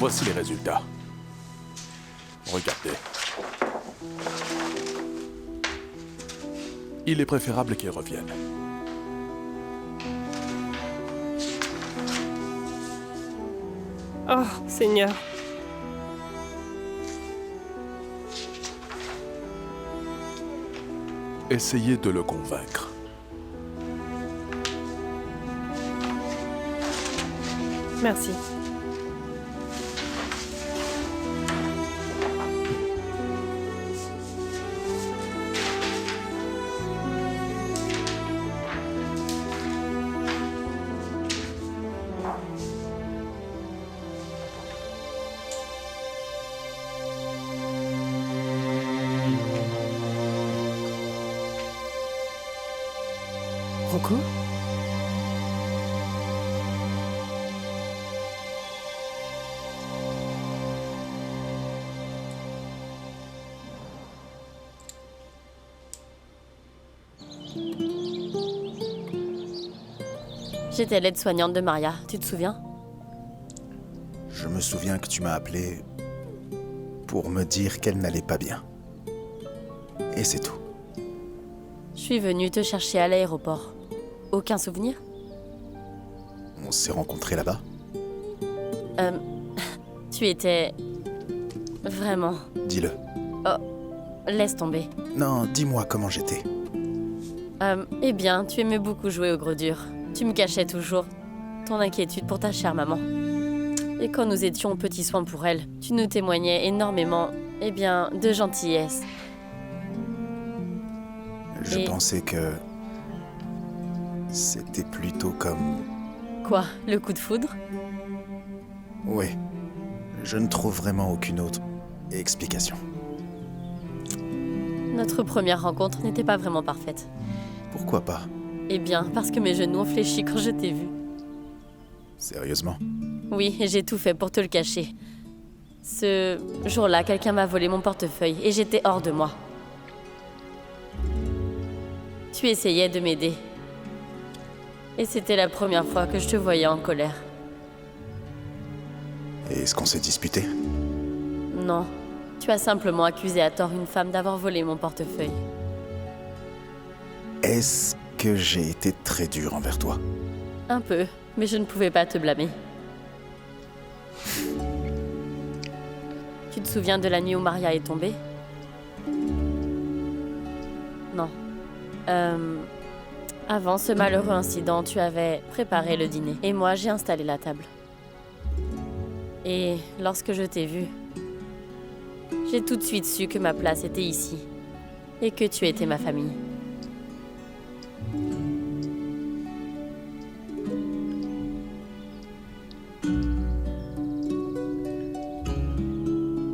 Voici les résultats. Regardez. Il est préférable qu'ils reviennent. Oh, Seigneur. Essayez de le convaincre. Merci. Rocco? J'étais l'aide-soignante de Maria, tu te souviens? Je me souviens que tu m'as appelé pour me dire qu'elle n'allait pas bien. Et c'est tout. Je suis venue te chercher à l'aéroport. Aucun souvenir? On s'est rencontrés là-bas. Tu étais... Vraiment... Dis-le. Laisse tomber. Non, dis-moi comment j'étais. Eh bien, tu aimais beaucoup jouer au gros dur. Tu me cachais toujours ton inquiétude pour ta chère maman. Et quand nous étions aux petits soins pour elle, tu nous témoignais énormément, eh bien, de gentillesse. Je Et- pensais que... c'était plutôt comme... Quoi, le coup de foudre? Oui. Je ne trouve vraiment aucune autre explication. Notre première rencontre n'était pas vraiment parfaite. Pourquoi pas? Eh bien, parce que mes genoux ont fléchi quand je t'ai vu. Sérieusement? Oui, et j'ai tout fait pour te le cacher. Ce jour-là, quelqu'un m'a volé mon portefeuille et j'étais hors de moi. Tu essayais de m'aider. Et c'était la première fois que je te voyais en colère. Et est-ce qu'on s'est disputé? Non, tu as simplement accusé à tort une femme d'avoir volé mon portefeuille. Est-ce que j'ai été très dur envers toi? Un peu, mais je ne pouvais pas te blâmer. Tu te souviens de la nuit où Maria est tombée? Non. Avant ce malheureux incident, tu avais préparé le dîner. Et moi, j'ai installé la table. Et lorsque je t'ai vu, j'ai tout de suite su que ma place était ici. Et que tu étais ma famille.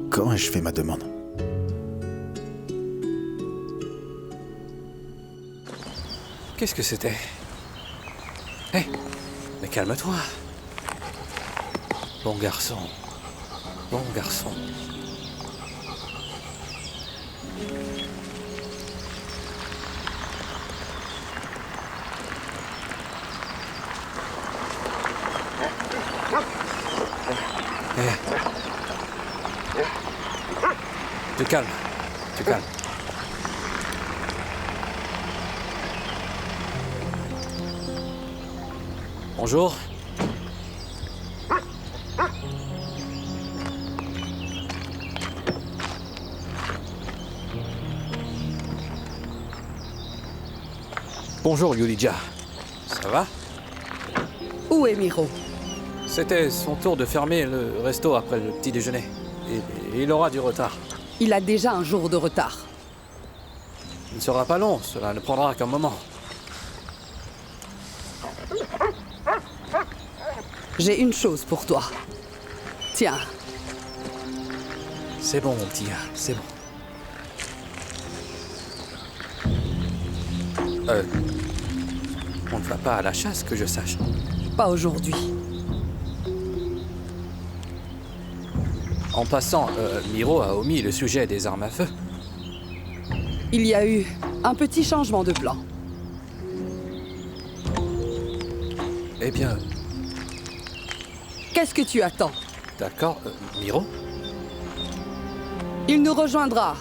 Quand ai-je fait ma demande? Qu'est-ce que c'était? Hé, mais calme-toi. Bon garçon. Bon garçon. Hé. Te calme. Te calme. Bonjour. Bonjour Yulija. Ça va? Où est Miro? C'était son tour de fermer le resto après le petit déjeuner. Et il aura du retard. Il a déjà un jour de retard. Il ne sera pas long, cela ne prendra qu'un moment. J'ai une chose pour toi. Tiens, C'est bon mon petit gars, c'est bon. On ne va pas à la chasse que je sache. pas aujourd'hui. En passant, Miro a omis le sujet des armes à feu. Il y a eu un petit changement de plan. Eh bien, Qu'est-ce que tu attends? D'accord. Miro? Il nous rejoindra.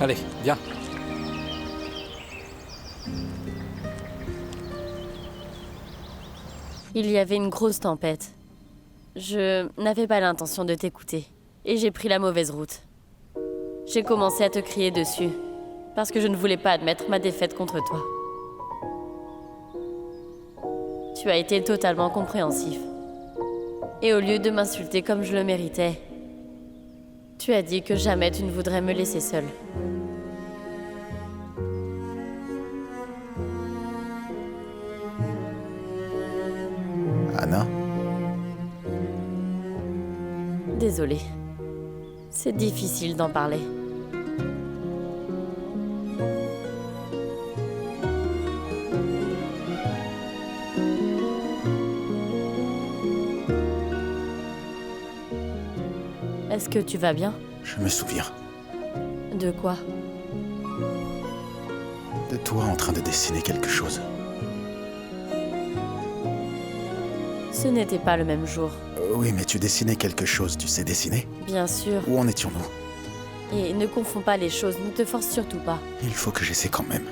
Allez, viens. Il y avait une grosse tempête. Je n'avais pas l'intention de t'écouter. Et j'ai pris la mauvaise route. J'ai commencé à te crier dessus. Parce que je ne voulais pas admettre ma défaite contre toi. Tu as été totalement compréhensif. Et au lieu de m'insulter comme je le méritais, tu as dit que jamais tu ne voudrais me laisser seule. Anna? Désolée. C'est difficile d'en parler. Est-ce que tu vas bien? Je me souviens De quoi? de toi en train de dessiner quelque chose. Ce n'était pas le même jour. Oui, mais tu dessinais quelque chose, tu sais dessiner? Bien sûr. Où en étions-nous? Et ne confonds pas les choses, ne te force surtout pas. Il faut que j'essaie quand même.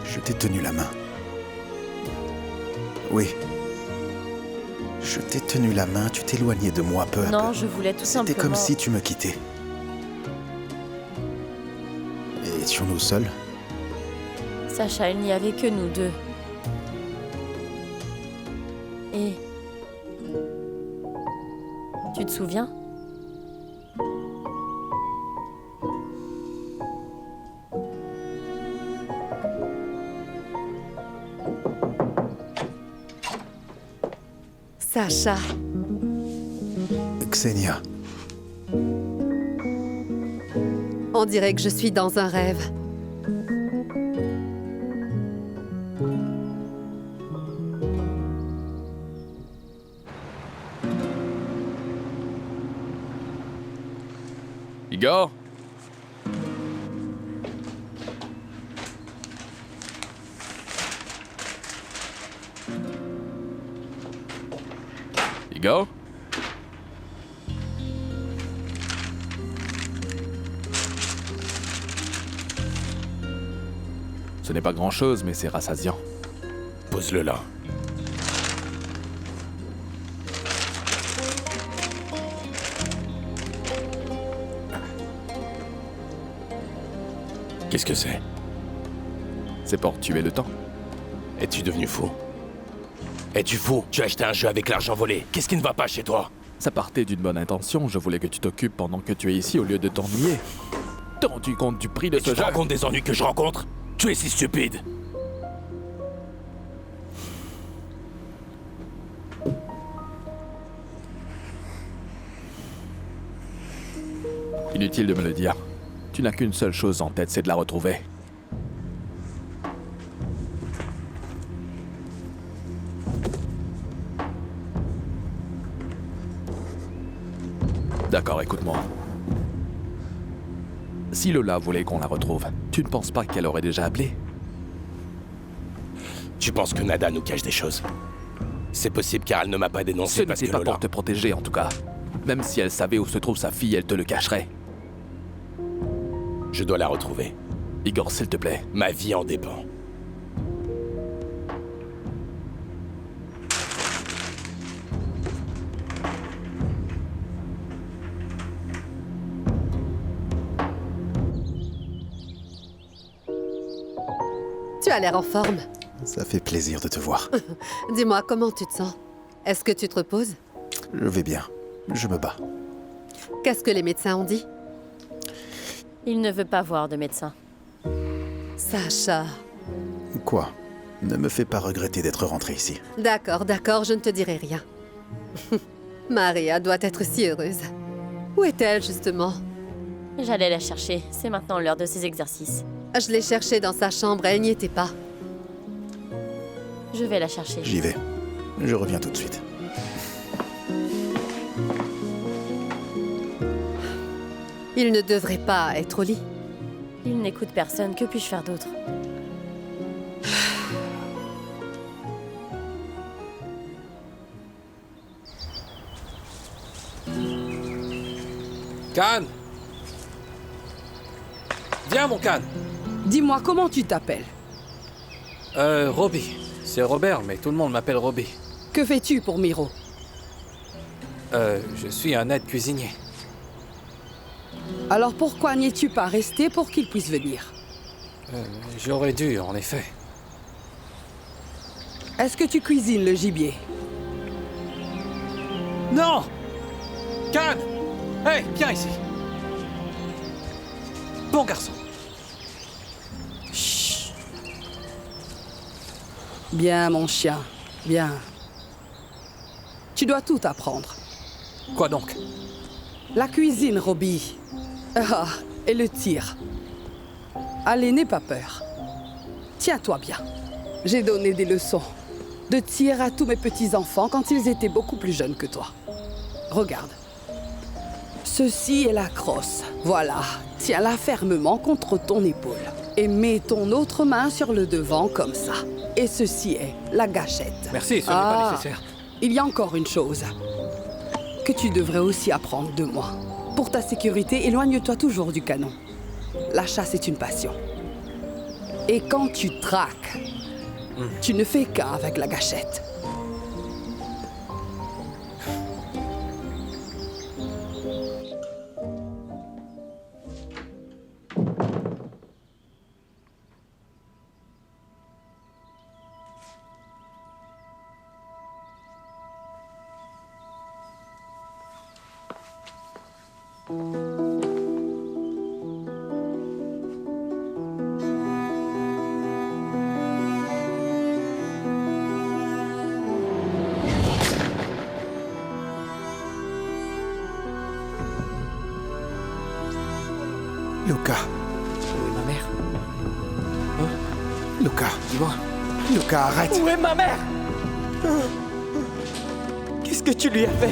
Je t'ai tenu la main. Oui. Je t'ai tenu la main, tu t'éloignais de moi peu à peu. Non, je voulais tout simplement... C'était comme si tu me quittais. Étions-nous seuls? Sacha, il n'y avait que nous deux. Et... Tu te souviens? Sacha, Xenia, on dirait que je suis dans un rêve. Igor? Igor? Ce n'est pas grand-chose, mais c'est rassasiant. Pose-le là. Qu'est-ce que c'est? C'est pour tuer le temps. Es-tu devenu fou? Es-tu fou? Tu as acheté un jeu avec l'argent volé. Qu'est-ce qui ne va pas chez toi? Ça partait d'une bonne intention, je voulais que tu t'occupes pendant que tu es ici au lieu de t'ennuyer. T'es rendu compte du prix de Et ce tu te jeu? rends compte des ennuis que je rencontre? Tu es si stupide. Inutile de me le dire. Tu n'as qu'une seule chose en tête, c'est de la retrouver. D'accord, écoute-moi. Si Lola voulait qu'on la retrouve, tu ne penses pas qu'elle aurait déjà appelé? Tu penses que Nada nous cache des choses? C'est possible car elle ne m'a pas Ce dénoncé parce n'était que pas Lola... pour te protéger en tout cas. Même si elle savait où se trouve sa fille, elle te le cacherait. Je dois la retrouver. Igor, s'il te plaît. Ma vie en dépend. Tu as l'air en forme. ça fait plaisir de te voir. Dis-moi, comment tu te sens? Est-ce que tu te reposes? Je vais bien. Je me bats. Qu'est-ce que les médecins ont dit? Il ne veut pas voir de médecin. Sacha. Quoi? Ne me fais pas regretter d'être rentré ici. D'accord, d'accord, je ne te dirai rien. Maria doit être si heureuse. Où est-elle, justement? J'allais la chercher. C'est maintenant l'heure de ses exercices. Je l'ai cherchée dans sa chambre, elle n'y était pas. Je vais la chercher. J'y vais. Je reviens tout de suite. Il ne devrait pas être au lit. Il n'écoute personne. Que puis-je faire d'autre? Khan! Viens, mon Khan! Dis-moi, comment tu t'appelles? Robbie. C'est Robert, mais tout le monde m'appelle Robbie. Que fais-tu pour Miro? Je suis un aide cuisinier. Alors pourquoi n'y es-tu pas resté pour qu'il puisse venir? J'aurais dû, en effet. Est-ce que tu cuisines le gibier? Non! Khan! Hey, viens ici! Bon garçon. Chut. Bien, mon chien, bien. Tu dois tout apprendre. Quoi donc? La cuisine, Robbie. Ah, et le tir. Allez, n'aie pas peur. Tiens-toi bien. J'ai donné des leçons de tir à tous mes petits-enfants quand ils étaient beaucoup plus jeunes que toi. Regarde. Ceci est la crosse. Voilà. Tiens-la fermement contre ton épaule. Et mets ton autre main sur le devant comme ça. Et ceci est la gâchette. Merci, ce n'est pas nécessaire. Il y a encore une chose que tu devrais aussi apprendre de moi. Pour ta sécurité, éloigne-toi toujours du canon. La chasse est une passion. Et quand tu traques, tu ne fais qu'un avec la gâchette. Luca, Où est ma mère? Luca, Dis-moi. Luca, arrête! Où est ma mère? Qu'est-ce que tu lui as fait?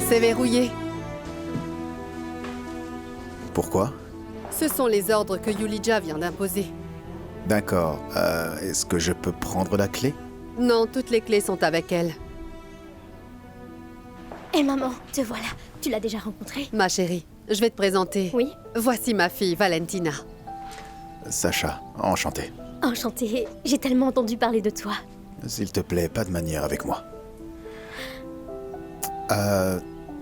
C'est verrouillé. Pourquoi? Ce sont les ordres que Yulija vient d'imposer. D'accord. Est-ce que je peux prendre la clé? Non, toutes les clés sont avec elle. Hé maman, te voilà. Tu l'as déjà rencontrée? Ma chérie, je vais te présenter. Oui. Voici ma fille, Valentina. Sacha, enchanté. Enchantée. J'ai tellement entendu parler de toi. S'il te plaît, pas de manière avec moi.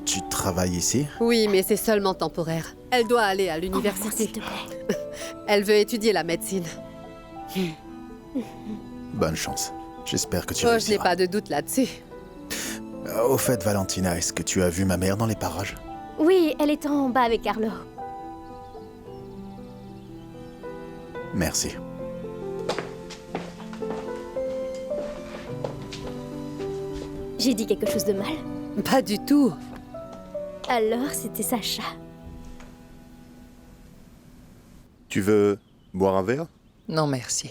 Tu travailles ici? Oui, mais c'est seulement temporaire. Elle doit aller à Envoie-moi, l'université. s'il te plaît. Elle veut étudier la médecine. Bonne chance. J'espère que tu Oh, je n'ai réussiras. pas de doute là-dessus. Au fait, Valentina, est-ce que tu as vu ma mère dans les parages? Oui, elle est en bas avec Carlo. Merci. J'ai dit quelque chose de mal? Pas du tout. Alors, c'était Sacha. Tu veux boire un verre? Non, merci.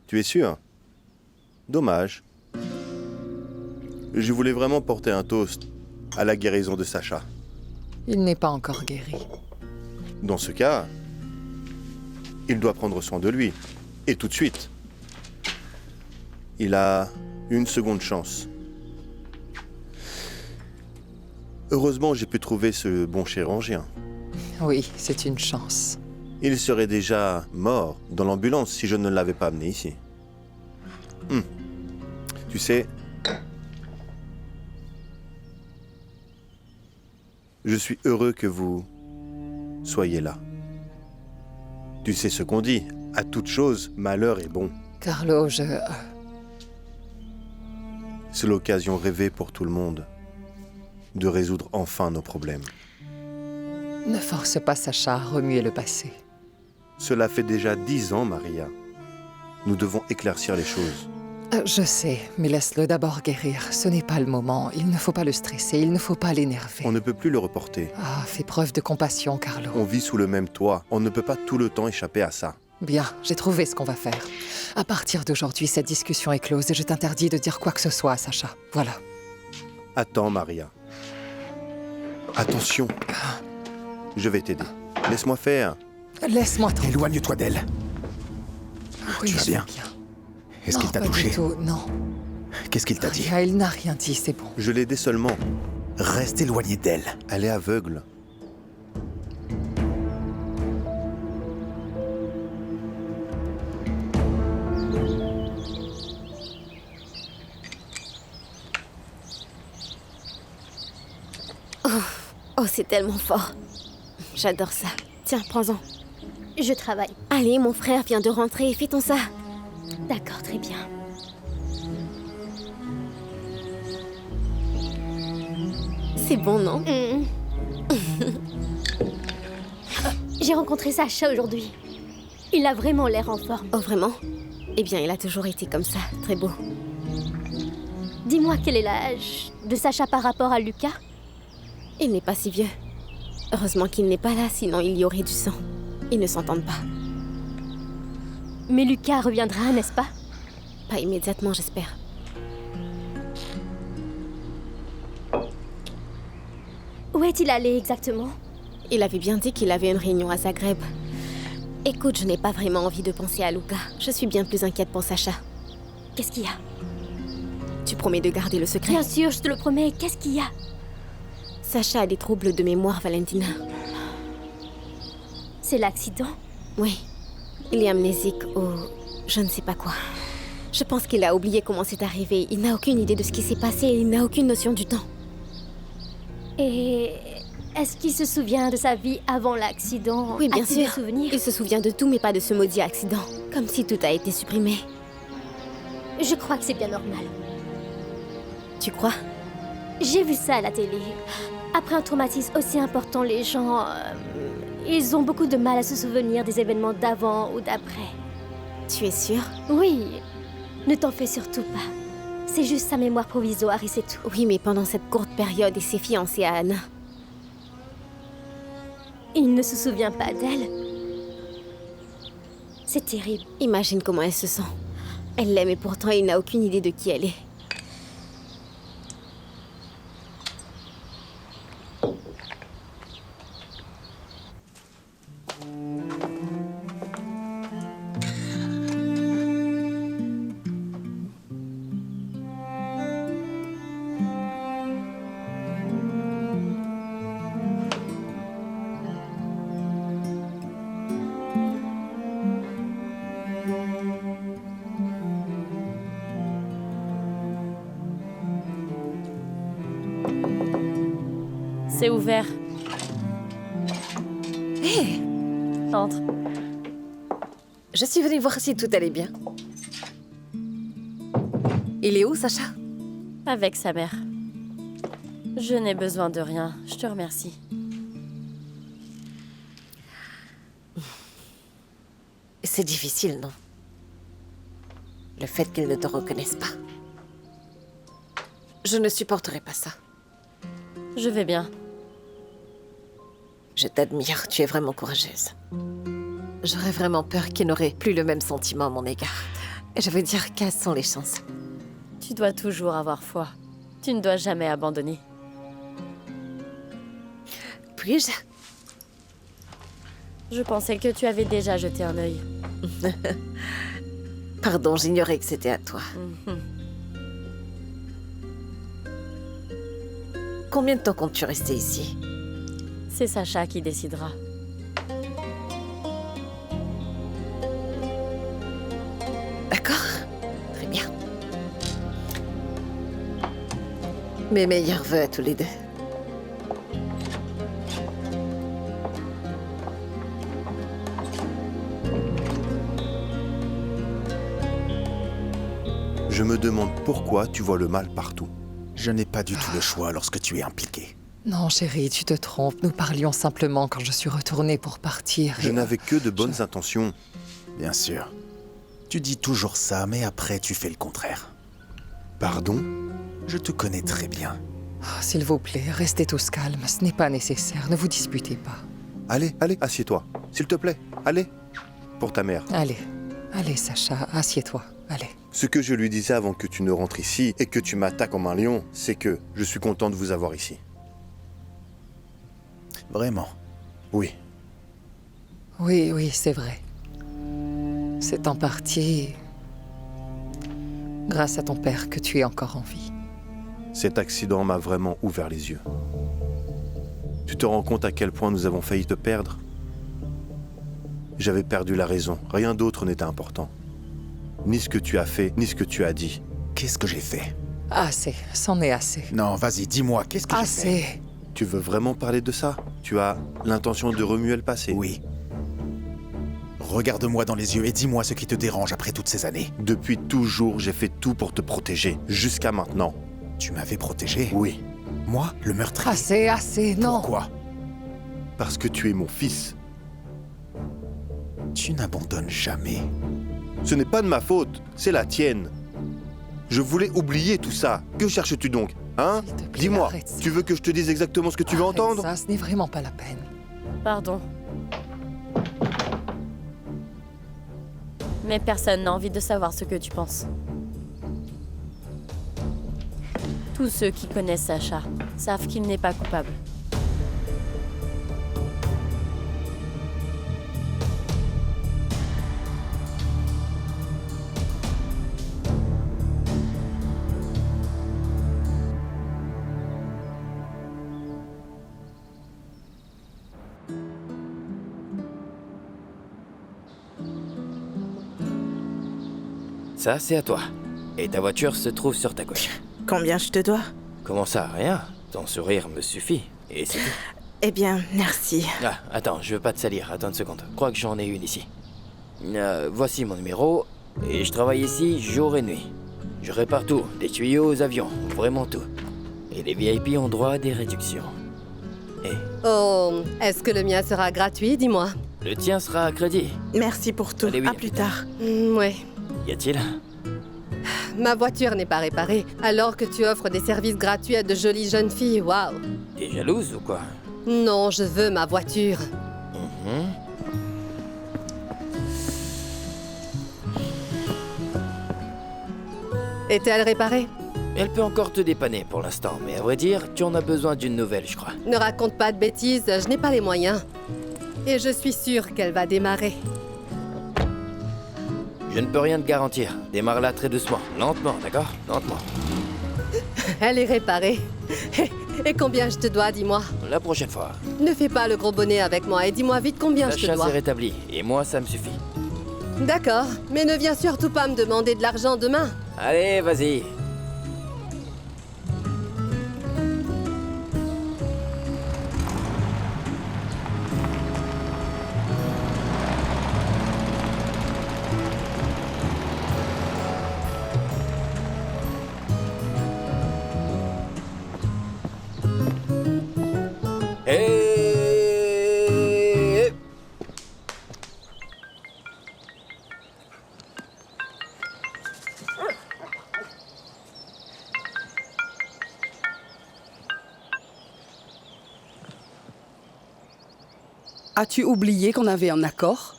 Tu es sûr? Dommage. Je voulais vraiment porter un toast à la guérison de Sacha. Il n'est pas encore guéri. Dans ce cas, il doit prendre soin de lui. Et tout de suite. Il a une seconde chance. Heureusement, j'ai pu trouver ce bon chirurgien. Oui, c'est une chance. Il serait déjà mort dans l'ambulance si je ne l'avais pas amené ici. Tu sais, je suis heureux que vous soyez là. Tu sais ce qu'on dit, à toute chose, malheur est bon. Carlo, C'est l'occasion rêvée pour tout le monde de résoudre enfin nos problèmes. Ne force pas Sacha à remuer le passé. Cela fait déjà 10 ans, Maria. Nous devons éclaircir les choses. Je sais, mais laisse-le d'abord guérir. Ce n'est pas le moment. Il ne faut pas le stresser, il ne faut pas l'énerver. On ne peut plus le reporter. Ah, fais preuve de compassion, Carlo. On vit sous le même toit. On ne peut pas tout le temps échapper à ça. Bien, j'ai trouvé ce qu'on va faire. À partir d'aujourd'hui, cette discussion est close et je t'interdis de dire quoi que ce soit à Sacha. Voilà. Attends, Maria. Attention. Je vais t'aider. Laisse-moi faire. Laisse-moi tranquille. Éloigne-toi d'elle. Oui, tu vas je vais bien? Est-ce Non, qu'il t'a pas touché? du tout, non. Qu'est-ce qu'il t'a dit? Ria, il n'a rien dit, c'est bon. Je l'aidais seulement. Reste éloigné d'elle. Elle est aveugle. Oh, c'est tellement fort. J'adore ça. Tiens, prends-en. Je travaille. Allez, mon frère vient de rentrer. Fais-ton ça. D'accord, très bien. C'est bon, non? J'ai rencontré Sacha aujourd'hui. Il a vraiment l'air en forme. Oh, vraiment? Eh bien, il a toujours été comme ça. Très beau. Dis-moi, quel est l'âge de Sacha par rapport à Lucas? Il n'est pas si vieux. Heureusement qu'il n'est pas là, sinon il y aurait du sang. Ils ne s'entendent pas. Mais Lucas reviendra, n'est-ce pas? Pas immédiatement, j'espère. Où est-il allé exactement? Il avait bien dit qu'il avait une réunion à Zagreb. Écoute, je n'ai pas vraiment envie de penser à Luca. Je suis bien plus inquiète pour Sacha. Qu'est-ce qu'il y a? Tu promets de garder le secret? Bien sûr, je te le promets. Qu'est-ce qu'il y a? Sacha a des troubles de mémoire, Valentina. C'est l'accident? Oui. Il est amnésique ou je ne sais pas quoi. Je pense qu'il a oublié comment c'est arrivé. Il n'a aucune idée de ce qui s'est passé et il n'a aucune notion du temps. Et est-ce qu'il se souvient de sa vie avant l'accident? Oui, bien sûr. Il se souvient de tout, mais pas de ce maudit accident. Comme si tout a été supprimé. Je crois que c'est bien normal. Tu crois? J'ai vu ça à la télé. Après un traumatisme aussi important, les gens... ils ont beaucoup de mal à se souvenir des événements d'avant ou d'après. Tu es sûre? Oui. Ne t'en fais surtout pas. C'est juste sa mémoire provisoire et c'est tout. Oui, mais pendant cette courte période, il s'est fiancé à Anna. Il ne se souvient pas d'elle. C'est terrible. Imagine comment elle se sent. Elle l'aime et pourtant il n'a aucune idée de qui elle est. C'est ouvert. Hé! Entre. Je suis venue voir si tout allait bien. Il est où, Sacha? Avec sa mère. Je n'ai besoin de rien, je te remercie. C'est difficile, non? Le fait qu'ils ne te reconnaissent pas. Je ne supporterai pas ça. Je vais bien. Je t'admire, tu es vraiment courageuse. J'aurais vraiment peur qu'ils n'auraient plus le même sentiment à mon égard. Je veux dire, quelles sont les chances? Tu dois toujours avoir foi. Tu ne dois jamais abandonner. Puis-je? Je pensais que tu avais déjà jeté un œil. Pardon, j'ignorais que c'était à toi. Combien de temps comptes-tu rester ici? C'est Sacha qui décidera. D'accord, très bien. Mes meilleurs vœux à tous les deux. Je me demande pourquoi tu vois le mal partout. Je n'ai pas du tout le choix lorsque tu es impliqué. Non, chérie, tu te trompes. Nous parlions simplement quand je suis retournée pour partir. Je n'avais que de bonnes intentions. Bien sûr. Tu dis toujours ça, mais après tu fais le contraire. Pardon? Je te connais très bien. Oh, s'il vous plaît, restez tous calmes. Ce n'est pas nécessaire. Ne vous disputez pas. Allez, allez, assieds-toi. S'il te plaît, allez. Pour ta mère. Allez, allez, Sacha, assieds-toi. Allez. Ce que je lui disais avant que tu ne rentres ici et que tu m'attaques comme un lion, c'est que je suis content de vous avoir ici. Vraiment? Oui. Oui, oui, c'est vrai. C'est en partie Grâce à ton père que tu es encore en vie. Cet accident m'a vraiment ouvert les yeux. Tu te rends compte à quel point nous avons failli te perdre? J'avais perdu la raison. Rien d'autre n'était important. Ni ce que tu as fait, ni ce que tu as dit. Qu'est-ce que j'ai fait? Assez, c'en est assez. Non, vas-y, dis-moi, qu'est-ce que j'ai fait? Assez. Tu veux vraiment parler de ça? Tu as l'intention de remuer le passé? Oui. Regarde-moi dans les yeux et dis-moi ce qui te dérange après toutes ces années. Depuis toujours, j'ai fait tout pour te protéger. Jusqu'à maintenant. Tu m'avais protégé? Oui. Moi, le meurtrier? Assez, assez, non. Pourquoi? Parce que tu es mon fils. Tu n'abandonnes jamais. Ce n'est pas de ma faute, c'est la tienne. Je voulais oublier tout ça. Que cherches-tu donc? Hein? S'il te plaît, Dis-moi, arrête ça. tu veux que je te dise exactement ce que tu veux Arrête entendre? ça, ce n'est vraiment pas la peine. Pardon. Mais personne n'a envie de savoir ce que tu penses. Tous ceux qui connaissent Sacha savent qu'il n'est pas coupable. Ça, c'est à toi. Et ta voiture se trouve sur ta gauche. Combien je te dois? Comment ça, rien? Ton sourire me suffit. Et c'est tout. Eh bien, merci. Ah, attends, je veux pas te salir. Attends une seconde. Je crois que j'en ai une ici. Voici mon numéro. Et je travaille ici jour et nuit. Je répare tout, des tuyaux aux avions, vraiment tout. Et les VIP ont droit à des réductions. Oh, est-ce que le mien sera gratuit, dis-moi? Le tien sera à crédit. Merci pour tout. Allez, oui, à plus tard. Ouais. Y a-t-il? Ma voiture n'est pas réparée, alors que tu offres des services gratuits à de jolies jeunes filles, waouh! T'es jalouse ou quoi? Non, je veux ma voiture. Est-elle réparée? Elle peut encore te dépanner pour l'instant, mais à vrai dire, tu en as besoin d'une nouvelle, je crois. Ne raconte pas de bêtises, je n'ai pas les moyens. Et je suis sûre qu'elle va démarrer. Je ne peux rien te garantir. Démarre-la très doucement, lentement, d'accord? Lentement. Elle est réparée. Et combien je te dois, dis-moi? La prochaine fois. Ne fais pas le gros bonnet avec moi et dis-moi vite combien La je te chasse dois. est rétablie, et moi, ça me suffit. D'accord, mais ne viens surtout pas me demander de l'argent demain. Allez, vas-y. As-tu oublié qu'on avait un accord?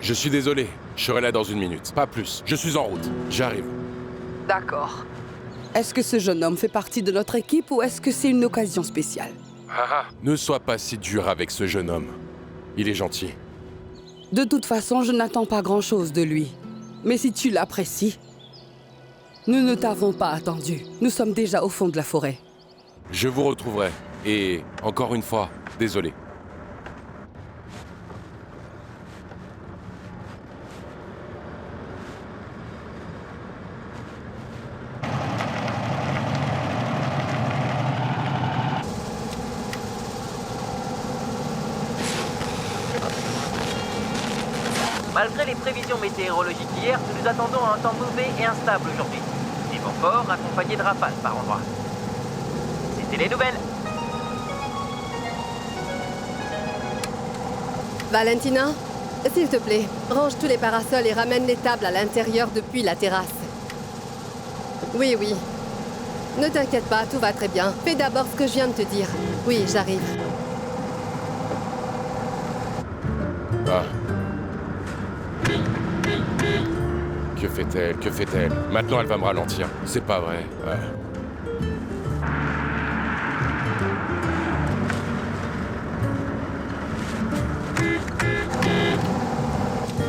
Je suis désolé, je serai là dans une minute, pas plus. Je suis en route, j'arrive. D'accord. Est-ce que ce jeune homme fait partie de notre équipe ou est-ce que c'est une occasion spéciale? Ne sois pas si dur avec ce jeune homme. Il est gentil. De toute façon, je n'attends pas grand-chose de lui. Mais si tu l'apprécies... Nous ne t'avons pas attendu. Nous sommes déjà au fond de la forêt. Je vous retrouverai. Et, encore une fois, désolé. Malgré les prévisions météorologiques d'hier, nous nous attendons à un temps mauvais et instable aujourd'hui. Des vents forts accompagnés de rafales par endroits. C'était les nouvelles. Valentina, s'il te plaît, range tous les parasols et ramène les tables à l'intérieur depuis la terrasse. Oui, oui. Ne t'inquiète pas, tout va très bien. Fais d'abord ce que je viens de te dire. Oui, j'arrive. Ah. Que fait-elle? Que fait-elle? Maintenant, elle va me ralentir. C'est pas vrai. Ouais.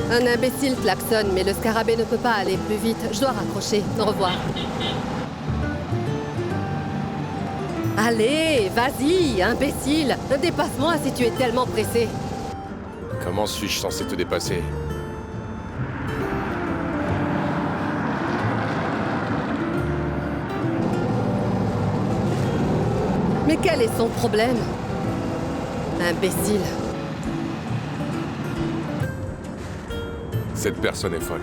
Un imbécile klaxonne, mais le scarabée ne peut pas aller plus vite. Je dois raccrocher. Au revoir. Allez, vas-y, imbécile. Dépasse-moi si tu es tellement pressé. Comment suis-je censé te dépasser? Mais quel est son problème? Imbécile. Cette personne est folle.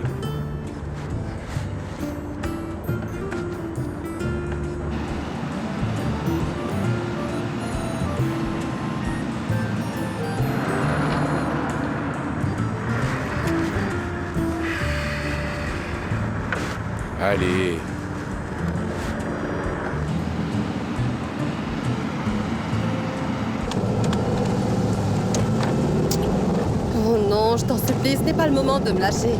Allez. Oh non, je t'en supplie, ce n'est pas le moment de me lâcher.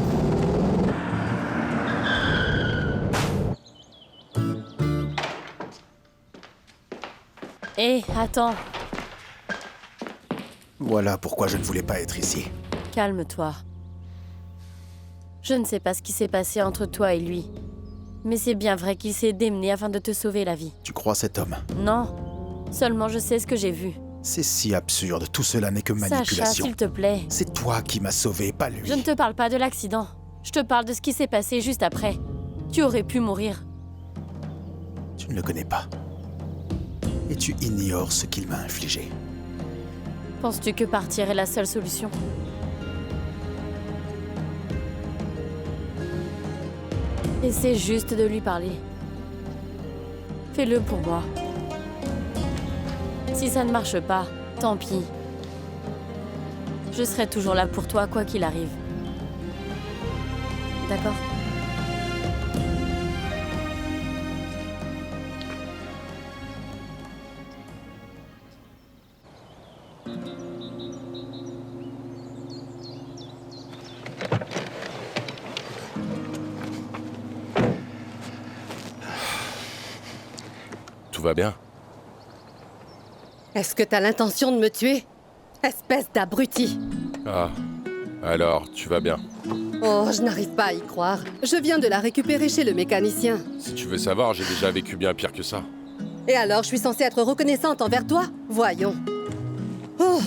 Hé, attends, Voilà pourquoi je ne voulais pas être ici. calme-toi. Je ne sais pas ce qui s'est passé entre toi et lui. Mais c'est bien vrai qu'il s'est démené afin de te sauver la vie. Tu crois cet homme? Non, seulement je sais ce que j'ai vu. C'est si absurde, tout cela n'est que Sacha, manipulation. s'il te plaît. C'est toi qui m'as sauvé, pas lui. Je ne te parle pas de l'accident. Je te parle de ce qui s'est passé juste après. Tu aurais pu mourir. Tu ne le connais pas. Et tu ignores ce qu'il m'a infligé. Penses-tu que partir est la seule solution? Essaie juste de lui parler. Fais-le pour moi. Si ça ne marche pas, tant pis. Je serai toujours là pour toi, quoi qu'il arrive. D'accord? Tout va bien? Est-ce que t'as l'intention de me tuer? Espèce d'abruti. Ah. Alors, tu vas bien. Oh, je n'arrive pas à y croire. Je viens de la récupérer chez le mécanicien. Si tu veux savoir, j'ai déjà vécu bien pire que ça. Et alors, je suis censée être reconnaissante envers toi? Voyons. Oh.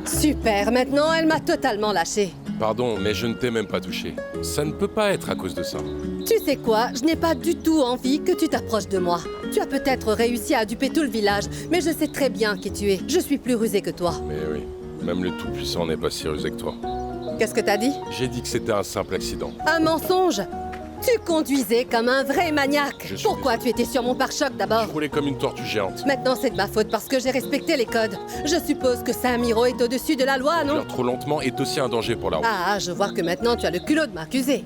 Super, maintenant elle m'a totalement lâchée. Pardon, mais je ne t'ai même pas touché. Ça ne peut pas être à cause de ça. Tu sais quoi? Je n'ai pas du tout envie que tu t'approches de moi. Tu as peut-être réussi à duper tout le village, mais je sais très bien qui tu es. Je suis plus rusée que toi. Mais oui, même le Tout-Puissant n'est pas si rusé que toi. Qu'est-ce que t'as dit? J'ai dit que c'était un simple accident. Un mensonge? Tu conduisais comme un vrai maniaque. Pourquoi tu étais sur mon pare-choc d'abord? Je roulais comme une tortue géante. Maintenant, c'est de ma faute parce que j'ai respecté les codes. Je suppose que Saint-Miro est au-dessus de la loi, non? Conduire trop lentement est aussi un danger pour la route. Ah, je vois que maintenant tu as le culot de m'accuser.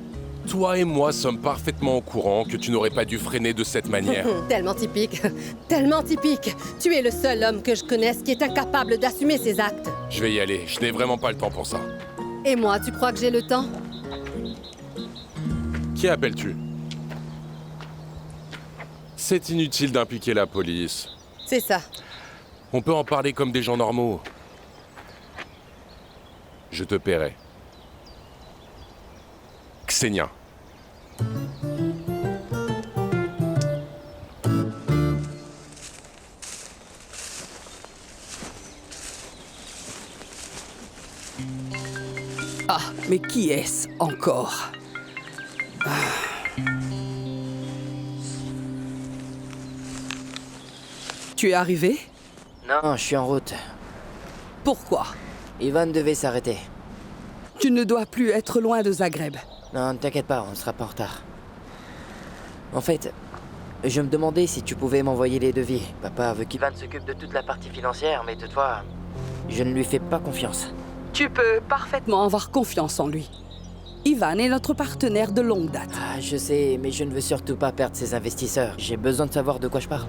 Toi et moi sommes parfaitement au courant que tu n'aurais pas dû freiner de cette manière. Tellement typique. Tellement typique. Tu es le seul homme que je connaisse qui est incapable d'assumer ses actes. Je vais y aller, je n'ai vraiment pas le temps pour ça. Et moi, tu crois que j'ai le temps? Qui appelles-tu? C'est inutile d'impliquer la police. C'est ça. On peut en parler comme des gens normaux. Je te paierai. Xenia. Ah, mais qui est-ce encore? Tu es arrivé? Non, je suis en route. Pourquoi? Ivan devait s'arrêter. Tu ne dois plus être loin de Zagreb. Non, ne t'inquiète pas, on ne sera pas en retard. En fait, je me demandais si tu pouvais m'envoyer les devis. Papa veut qu'Ivan s'occupe de toute la partie financière, mais toutefois, je ne lui fais pas confiance. Tu peux parfaitement avoir confiance en lui. Ivan est notre partenaire de longue date. Ah, je sais, mais je ne veux surtout pas perdre ses investisseurs. J'ai besoin de savoir de quoi je parle.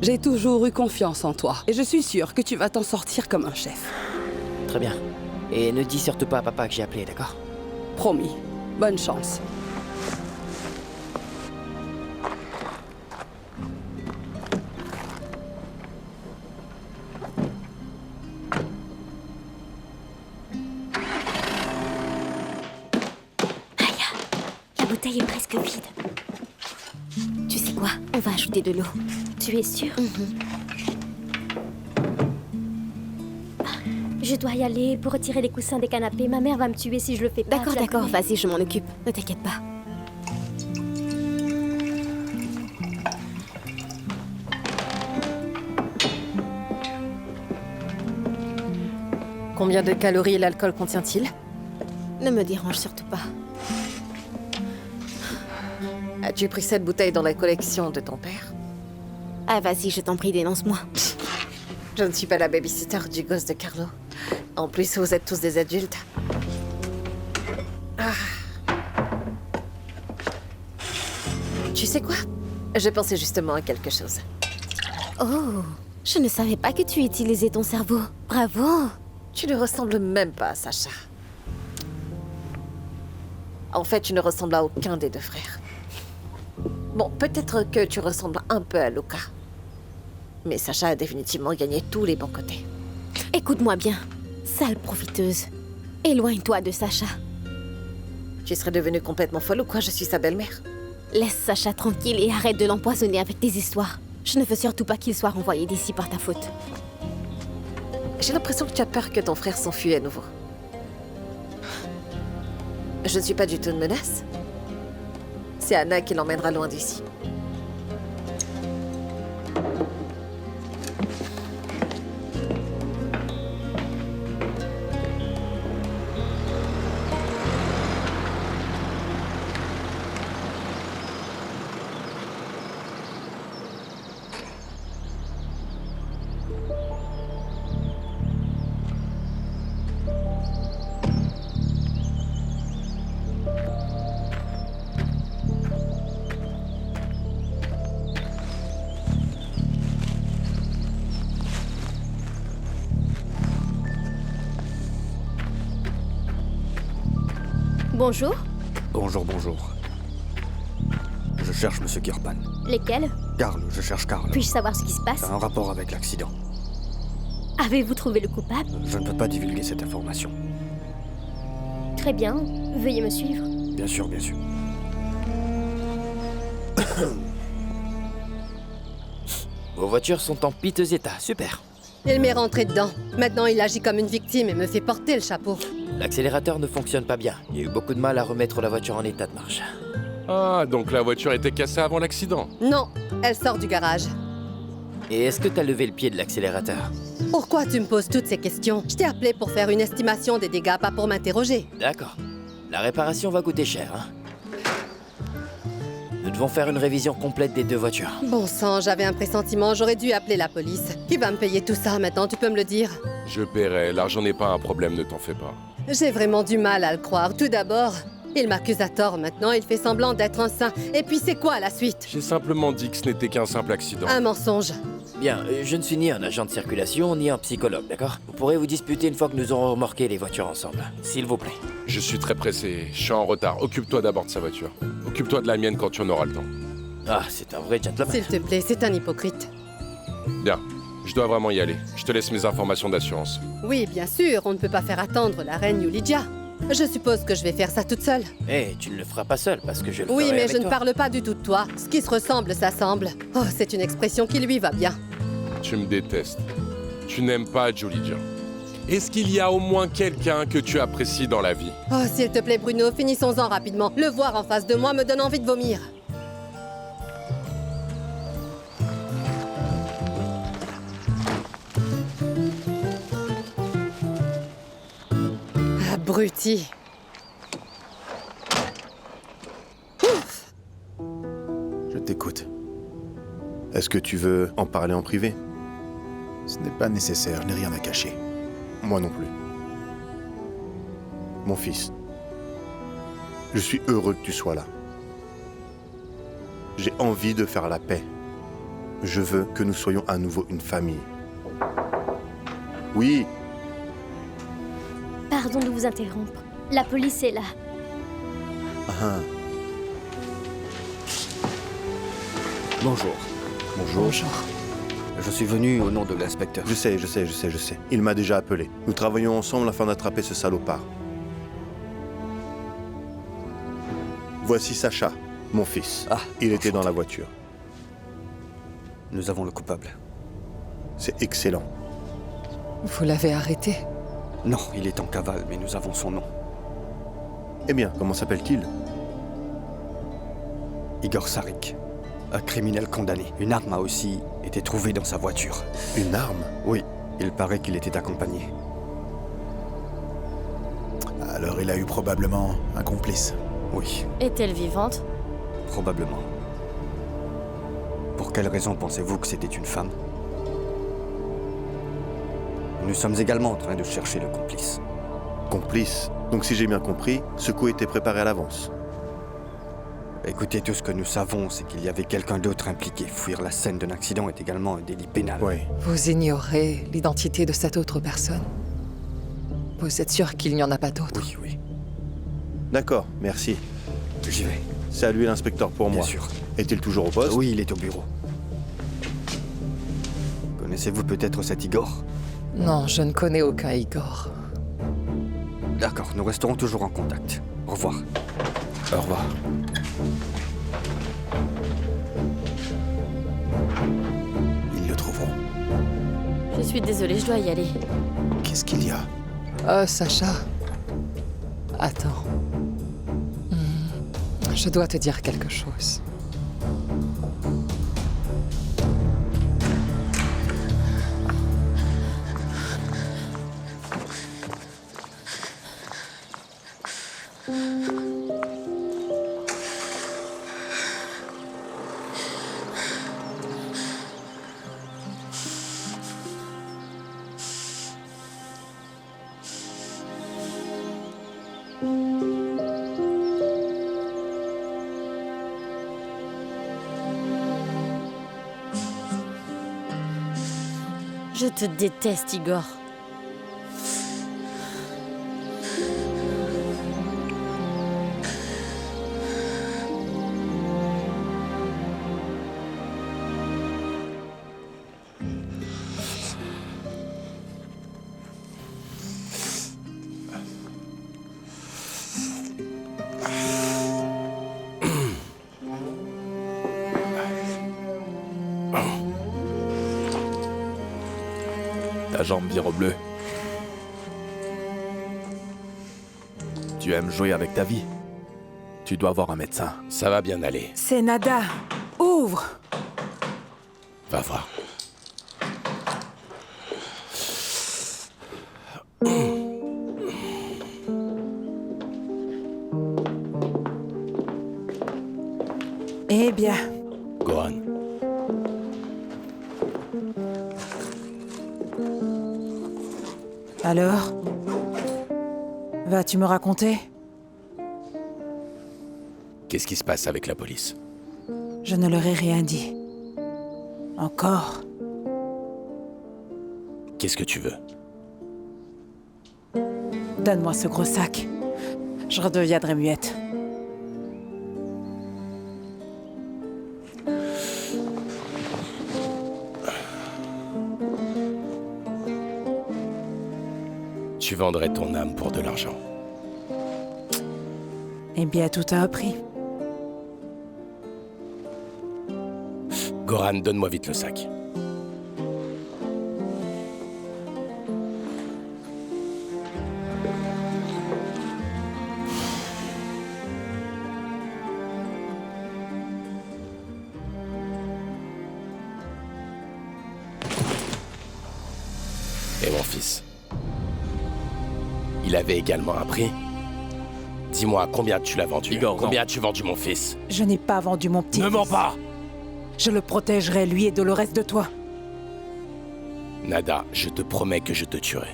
J'ai toujours eu confiance en toi, et je suis sûre que tu vas t'en sortir comme un chef. Très bien. Et ne dis surtout pas à papa que j'ai appelé, d'accord? Promis. Bonne chance. bouteille est presque vide. Tu sais quoi? On va ajouter de l'eau. Tu es sûre? Je dois y aller pour retirer les coussins des canapés. Ma mère va me tuer si je le fais pas. D'accord, d'accord, vas-y, je m'en occupe. Ne t'inquiète pas. Combien de calories l'alcool contient-il? Ne me dérange surtout pas. As-tu pris cette bouteille dans la collection de ton père? Ah, vas-y, je t'en prie, dénonce-moi. Je ne suis pas la babysitter du gosse de Carlo. En plus, vous êtes tous des adultes. Tu sais quoi? Je pensais justement à quelque chose. Oh, je ne savais pas que tu utilisais ton cerveau. Bravo. Tu ne ressembles même pas à Sacha. En fait, tu ne ressembles à aucun des deux frères. Bon, peut-être que tu ressembles un peu à Luca. Mais Sacha a définitivement gagné tous les bons côtés. Écoute-moi bien, sale profiteuse. Éloigne-toi de Sacha. Tu serais devenue complètement folle ou quoi? Je suis sa belle-mère. Laisse Sacha tranquille et arrête de l'empoisonner avec tes histoires. Je ne veux surtout pas qu'il soit renvoyé d'ici par ta faute. J'ai l'impression que tu as peur que ton frère s'enfuit à nouveau. Je ne suis pas du tout une menace. C'est Anna qui l'emmènera loin d'ici. Bonjour. Bonjour, bonjour. Je cherche Monsieur Kirpan. Lesquels? Carl, je cherche Carl. Puis-je savoir ce qui se passe? Ça a un rapport avec l'accident. Avez-vous trouvé le coupable? Je ne peux pas divulguer cette information. Très bien. Veuillez me suivre. Bien sûr, bien sûr. Vos voitures sont en piteux état, super. Il m'est rentré dedans. Maintenant, il agit comme une victime et me fait porter le chapeau. L'accélérateur ne fonctionne pas bien. Il y a eu beaucoup de mal à remettre la voiture en état de marche. Ah, donc la voiture était cassée avant l'accident. Non, elle sort du garage. Et est-ce que t'as levé le pied de l'accélérateur? Pourquoi tu me poses toutes ces questions? Je t'ai appelé pour faire une estimation des dégâts, pas pour m'interroger. D'accord. La réparation va coûter cher, hein? Nous devons faire une révision complète des deux voitures. Bon sang, j'avais un pressentiment, j'aurais dû appeler la police. Qui va me payer tout ça maintenant, tu peux me le dire? Je paierai, l'argent n'est pas un problème, ne t'en fais pas. J'ai vraiment du mal à le croire. Tout d'abord, il m'accuse à tort maintenant, il fait semblant d'être un saint. Et puis c'est quoi la suite? J'ai simplement dit que ce n'était qu'un simple accident. Un mensonge. Bien, je ne suis ni un agent de circulation, ni un psychologue, d'accord? Vous pourrez vous disputer une fois que nous aurons remorqué les voitures ensemble. S'il vous plaît. Je suis très pressé, je suis en retard. Occupe-toi d'abord de sa voiture. Occupe-toi de la mienne quand tu en auras le temps. Ah, c'est un vrai gentleman. S'il te plaît, c'est un hypocrite. Bien, je dois vraiment y aller. Je te laisse mes informations d'assurance. Oui, bien sûr, on ne peut pas faire attendre la reine Yulidia. Je suppose que je vais faire ça toute seule. Eh, tu ne le feras pas seul, parce que je le Oui, ferai mais avec je ne toi. parle pas du tout de toi. Ce qui se ressemble, s'assemble. Oh, c'est une expression qui lui va bien. Tu me détestes. Tu n'aimes pas Yulidia. Est-ce qu'il y a au moins quelqu'un que tu apprécies dans la vie? Oh, s'il te plaît, Bruno, finissons-en rapidement. Le voir en face de moi me donne envie de vomir. Abruti. Je t'écoute. Est-ce que tu veux en parler en privé? Ce n'est pas nécessaire, je n'ai rien à cacher. Moi non plus. Mon fils, je suis heureux que tu sois là. J'ai envie de faire la paix. Je veux que nous soyons à nouveau une famille. Oui, Pardon de vous interrompre. La police est là. ah, Bonjour. bonjour. Je suis venu au nom de l'inspecteur. Je sais. Il m'a déjà appelé. Nous travaillons ensemble afin d'attraper ce salopard. Voici Sacha, mon fils. Il était dans la voiture. Nous avons le coupable. C'est excellent. Vous l'avez arrêté? Non, il est en cavale, mais nous avons son nom. Eh bien, comment s'appelle-t-il? Igor Sarik. Un criminel condamné. Une arme a aussi été trouvée dans sa voiture. Une arme? Oui, il paraît qu'il était accompagné. Alors il a eu probablement un complice. Oui, Est-elle vivante? probablement. Pour quelle raison pensez-vous que c'était une femme? Nous sommes également en train de chercher le complice. Complice? Donc si j'ai bien compris, ce coup était préparé à l'avance. Écoutez, tout ce que nous savons, c'est qu'il y avait quelqu'un d'autre impliqué. Fuir la scène d'un accident est également un délit pénal. Oui. Vous ignorez l'identité de cette autre personne? Vous êtes sûr qu'il n'y en a pas d'autre? Oui, oui. D'accord, merci. J'y vais. Salut l'inspecteur pour moi. Bien sûr. Est-il toujours au poste? Oui, il est au bureau. Connaissez-vous peut-être cet Igor? Non, je ne connais aucun Igor. D'accord, nous resterons toujours en contact. Au revoir. Au revoir. Ils le trouveront. Je suis désolée, je dois y aller. Qu'est-ce qu'il y a? Sacha. Attends. Je dois te dire quelque chose. Je te déteste, Igor. Ta jambe vire au bleu. Tu aimes jouer avec ta vie. Tu dois voir un médecin. Ça va bien aller. C'est Nada. Ouvre. Va voir. Eh bien, Gohan. alors? Vas-tu me raconter? Qu'est-ce qui se passe avec la police? Je ne leur ai rien dit. Encore. Qu'est-ce que tu veux? Donne-moi ce gros sac. Je redeviendrai muette. Tu vendrais ton âme pour de l'argent. Eh bien, tout a un prix. Gohan, donne-moi vite le sac. Et mon fils? Il avait également un prix? Dis-moi, combien tu l'as vendu? Igor, combien non. as-tu vendu mon fils? Je n'ai pas vendu mon petit. Ne mens pas! Je le protégerai, lui et de le reste de toi. Nada, je te promets que je te tuerai.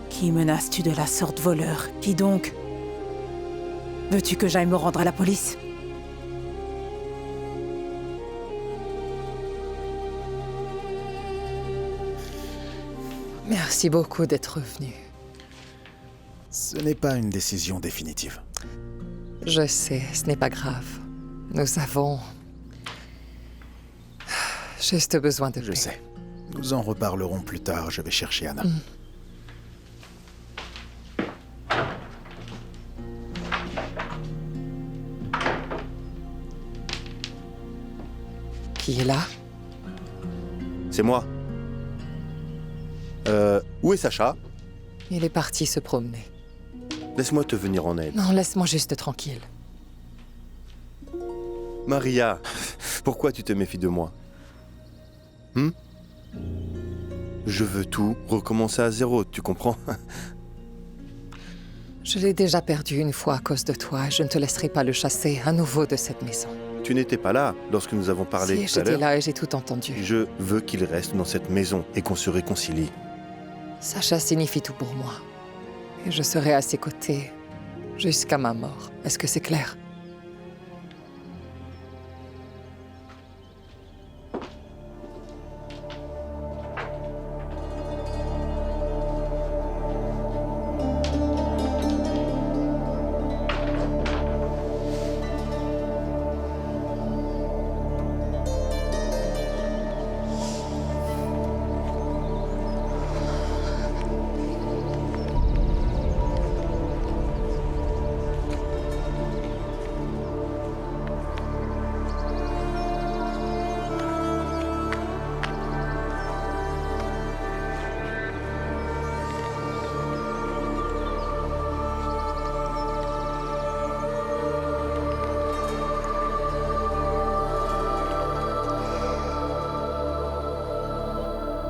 Qui menaces-tu de la sorte, voleur? Qui donc? Veux-tu que j'aille me rendre à la police? Merci beaucoup d'être venu. Ce n'est pas une décision définitive. Je sais, ce n'est pas grave. Nous avons juste besoin de paix. Je sais. Nous en reparlerons plus tard. Je vais chercher Anna. Qui est là? C'est moi. Où est Sacha? Il est parti se promener. Laisse-moi te venir en aide. Non, laisse-moi juste tranquille. Maria, pourquoi tu te méfies de moi? Je veux tout recommencer à zéro, tu comprends? Je l'ai déjà perdu une fois à cause de toi et je ne te laisserai pas le chasser à nouveau de cette maison. Tu n'étais pas là lorsque nous avons parlé Si, tout à j'étais l'heure. là et j'ai tout entendu. Je veux qu'il reste dans cette maison et qu'on se réconcilie. Sacha signifie tout pour moi. Et je serai à ses côtés jusqu'à ma mort. Est-ce que c'est clair?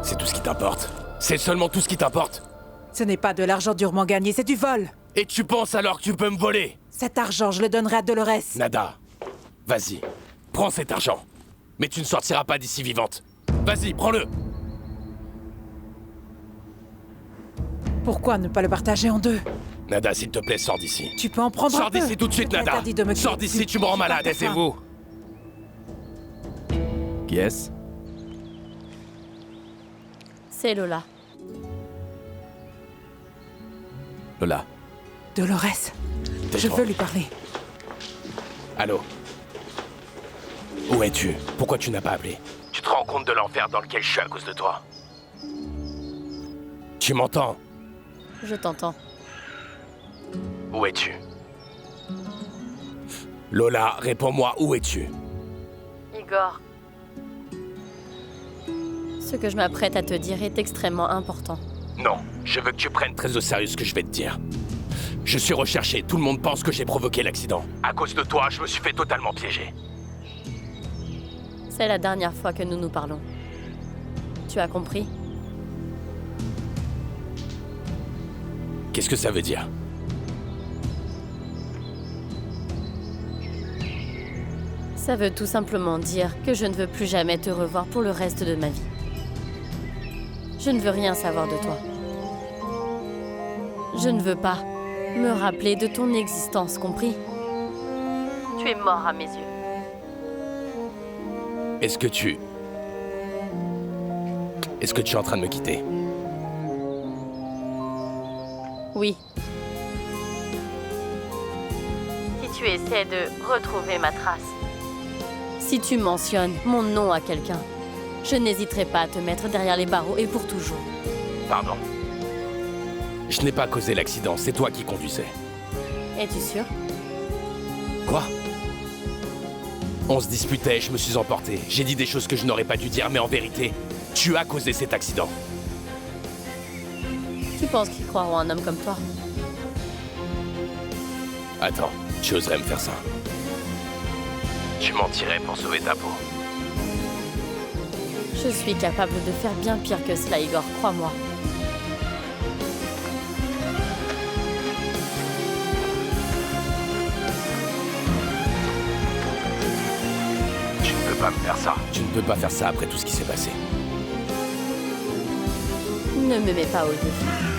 C'est tout ce qui t'importe. C'est seulement tout ce qui t'importe. Ce n'est pas de l'argent durement gagné, c'est du vol. Et tu penses alors que tu peux me voler? Cet argent, je le donnerai à Dolores. Nada, vas-y, prends cet argent. Mais tu ne sortiras pas d'ici vivante. Vas-y, prends-le. Pourquoi ne pas le partager en deux? Nada, s'il te plaît, sors d'ici. Tu peux en prendre un Sors peu. d'ici tout de suite, Je Nada. t'interdis de me Sors crier d'ici, dessus. tu me rends Je malade, suis pas ta taisez-vous. Qui est-ce? C'est Lola. Lola. Dolores, je veux lui parler. Allô? Où es-tu? Pourquoi tu n'as pas appelé? Tu te rends compte de l'enfer dans lequel je suis à cause de toi? Tu m'entends? Je t'entends. Où es-tu? Lola, réponds-moi, où es-tu? Igor. Ce que je m'apprête à te dire est extrêmement important. Non, je veux que tu prennes très au sérieux ce que je vais te dire. Je suis recherché, tout le monde pense que j'ai provoqué l'accident. À cause de toi, je me suis fait totalement piéger. C'est la dernière fois que nous nous parlons. Tu as compris? Qu'est-ce que ça veut dire? Ça veut tout simplement dire que je ne veux plus jamais te revoir pour le reste de ma vie. Je ne veux rien savoir de toi. Je ne veux pas me rappeler de ton existence, compris? Tu es mort à mes yeux. Est-ce que tu es en train de me quitter? Oui. Si tu essaies de retrouver ma trace, si tu mentionnes mon nom à quelqu'un, je n'hésiterai pas à te mettre derrière les barreaux et pour toujours. Pardon. Je n'ai pas causé l'accident, c'est toi qui conduisais. Es-tu sûr? Quoi? On se disputait, je me suis emporté. J'ai dit des choses que je n'aurais pas dû dire, mais en vérité, tu as causé cet accident. Tu penses qu'ils croiront un homme comme toi? Attends, tu oserais me faire ça? Tu mentirais pour sauver ta peau. Je suis capable de faire bien pire que cela, Igor, crois-moi. Tu ne peux pas me faire ça. Tu ne peux pas faire ça après tout ce qui s'est passé. Ne me mets pas au défi.